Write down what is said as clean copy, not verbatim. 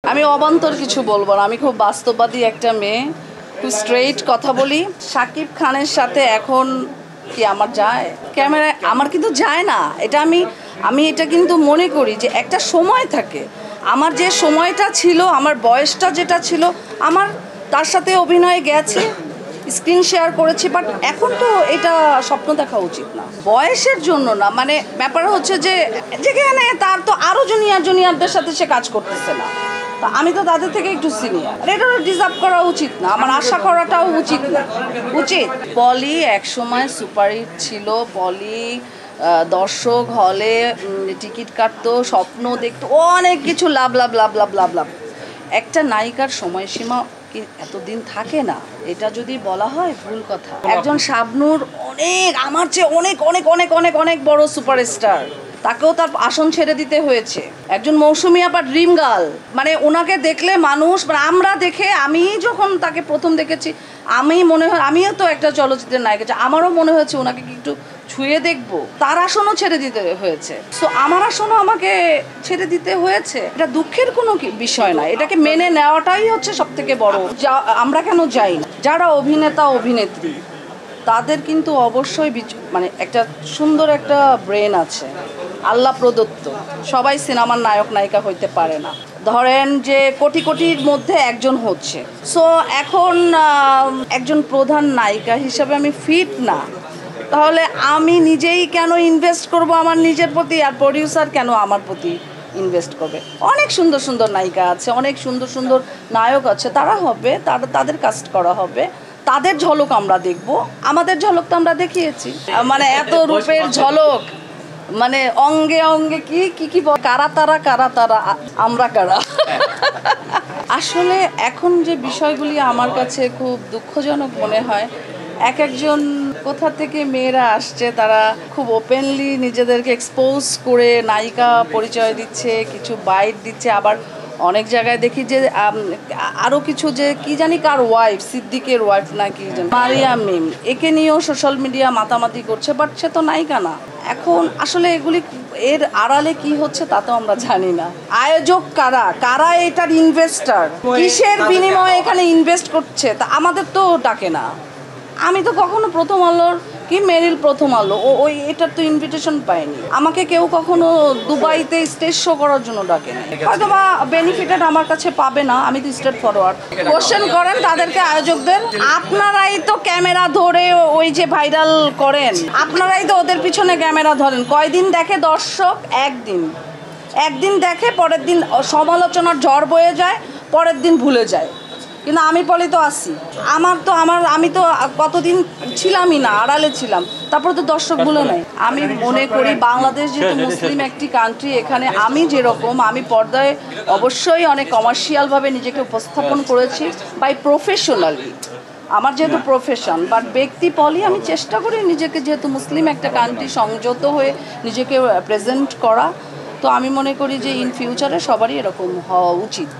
আমি অবান্তর কিছু বলবো না, আমি খুব বাস্তববাদী একটা মেয়ে, খুব স্ট্রেইট কথা বলি। শাকিব খানের সাথে এখন কি আমার যায় ক্যামেরায়? আমার কিন্তু যায় না। এটা আমি এটা কিন্তু মনে করি যে একটা সময় থাকে, আমার যে সময়টা ছিল, আমার বয়সটা যেটা ছিল, আমার তার সাথে অভিনয় গেছে, স্ক্রিন শেয়ার করেছি, বাট এখন তো এটা স্বপ্ন দেখা উচিত না, বয়সের জন্য না। মানে ব্যাপার হচ্ছে যে যেখানে তার তো আরও জুনিয়রদের সাথে সে কাজ করতেছে না, তা আমি তো তাদের থেকে একটু সিনিয়র, এটা ডিজার্ভ করা উচিত না, আমার আশা করাটাও উচিত না। উচিত পলি একসময় সুপারহিট ছিল, পলি দর্শক হলে টিকিট কাটতো, স্বপ্ন দেখতো, অনেক কিছু লাভ লাভ লাভ লাভ লাভ লাভ। একটা নায়িকার সময়সীমা কি এতদিন থাকে না? এটা যদি বলা হয় ভুল কথা। একজন শাবনূর অনেক আমার চেয়ে অনেক অনেক অনেক অনেক অনেক বড় সুপারস্টার, তাকেও তার আসন ছেড়ে দিতে হয়েছে। একজন মৌসুমী আপা ড্রিম গার্ল, মানে ওনাকে দেখলে মানুষ, মানে আমরা দেখে, আমি যখন তাকে প্রথম দেখেছি, আমি মনে হয়, আমিও তো একটা চলচ্চিত্রের নায়িকা, আমারও মনে হয়েছে ওনাকে কি একটু ছুঁয়ে দেখবো। তার আসনও ছেড়ে দিতে হয়েছে, সো আমার আসনও আমাকে ছেড়ে দিতে হয়েছে। এটা দুঃখের কোনো বিষয় না, এটাকে মেনে নেওয়াটাই হচ্ছে সব থেকে বড়। আমরা কেন যাই না? যারা অভিনেতা অভিনেত্রী তাদের কিন্তু অবশ্যই মানে একটা সুন্দর একটা ব্রেন আছে, আল্লাহ প্রদত্ত। সবাই সিনেমার নায়ক নায়িকা হইতে পারে না। ধরেন যে কোটি কোটির মধ্যে একজন হচ্ছে, সো এখন একজন প্রধান নায়িকা হিসাবে আমি ফিট না, তাহলে আমি নিজেই কেন ইনভেস্ট করব আমার নিজের প্রতি, আর প্রডিউসার কেন আমার প্রতি ইনভেস্ট করবে? অনেক সুন্দর সুন্দর নায়িকা আছে, অনেক সুন্দর সুন্দর নায়ক আছে, তারা হবে, তাদের কাস্ট করা হবে, তাদের ঝলক আমরা দেখব। আমাদের ঝলক তো আমরা দেখিয়েছি, মানে এত রূপের ঝলক, মানে অঙ্গে অঙ্গে কি কি কি কারা তারা আমরা কারা। আসলে এখন যে বিষয়গুলি আমার কাছে খুব দুঃখজনক মনে হয়, একজন কোথা থেকে মেয়েরা আসছে, তারা খুব ওপেনলি নিজেদেরকে এক্সপোজ করে নায়িকা পরিচয় দিচ্ছে, কিছু বাইট দিচ্ছে। আবার অনেক জায়গায় দেখি যে আরও কিছু, যে কি জানি কার ওয়াইফ, সিদ্দিকের ওয়াইফ না কি জানি, মারিয়াম মিম, একে নিয়েও সোশ্যাল মিডিয়া মাতামাতি করছে, বাট সে তো নায়িকা না। এখন আসলে এগুলি এর আড়ালে কি হচ্ছে তা তো আমরা জানি না। আয়োজক কারা এটার ইনভেস্টার, কিসের বিনিময়ে এখানে ইনভেস্ট করছে, তা আমাদের তো ডাকে না। আমি তো কখনো প্রথম আলোর কি মেরিল প্রথম আলো ওই এটার তো ইনভিটেশন পাইনি। আমাকে কেউ কখনো দুবাইতে স্টেজ শো করার জন্য ডাকে না, হয়তো বা বেনিফিটেড আমার কাছে পাবে না। আমি তো স্ট্রেট ফরওয়ার্ড। কোশ্চেন করেন তাদেরকে, আয়োজকদের, আপনারাই তো ক্যামেরা ধরে ওই যে ভাইরাল করেন, আপনারাই তো ওদের পিছনে ক্যামেরা ধরেন। কয়দিন দেখে দর্শক? একদিন দেখে, পরের দিন সমালোচনার ঝড় বয়ে যায়, পরের দিন ভুলে যায়। কিন্তু আমি পলি তো আসি, আমি তো কতদিন ছিলামই না, আড়ালে ছিলাম, তারপরে তো দর্শক ভুলে নাই। আমি মনে করি বাংলাদেশ যেহেতু মুসলিম একটি কান্ট্রি, এখানে আমি যেরকম, আমি পর্দায় অবশ্যই অনেক কমার্শিয়ালভাবে নিজেকে উপস্থাপন করেছি, বাই প্রফেশনালি, আমার যেহেতু প্রফেশন, বাট ব্যক্তি পলি আমি চেষ্টা করি নিজেকে, যেহেতু মুসলিম একটা কান্ট্রি, সংযত হয়ে নিজেকে প্রেজেন্ট করা। তো আমি মনে করি যে ইন ফিউচারে সবারই এরকম হওয়া উচিত।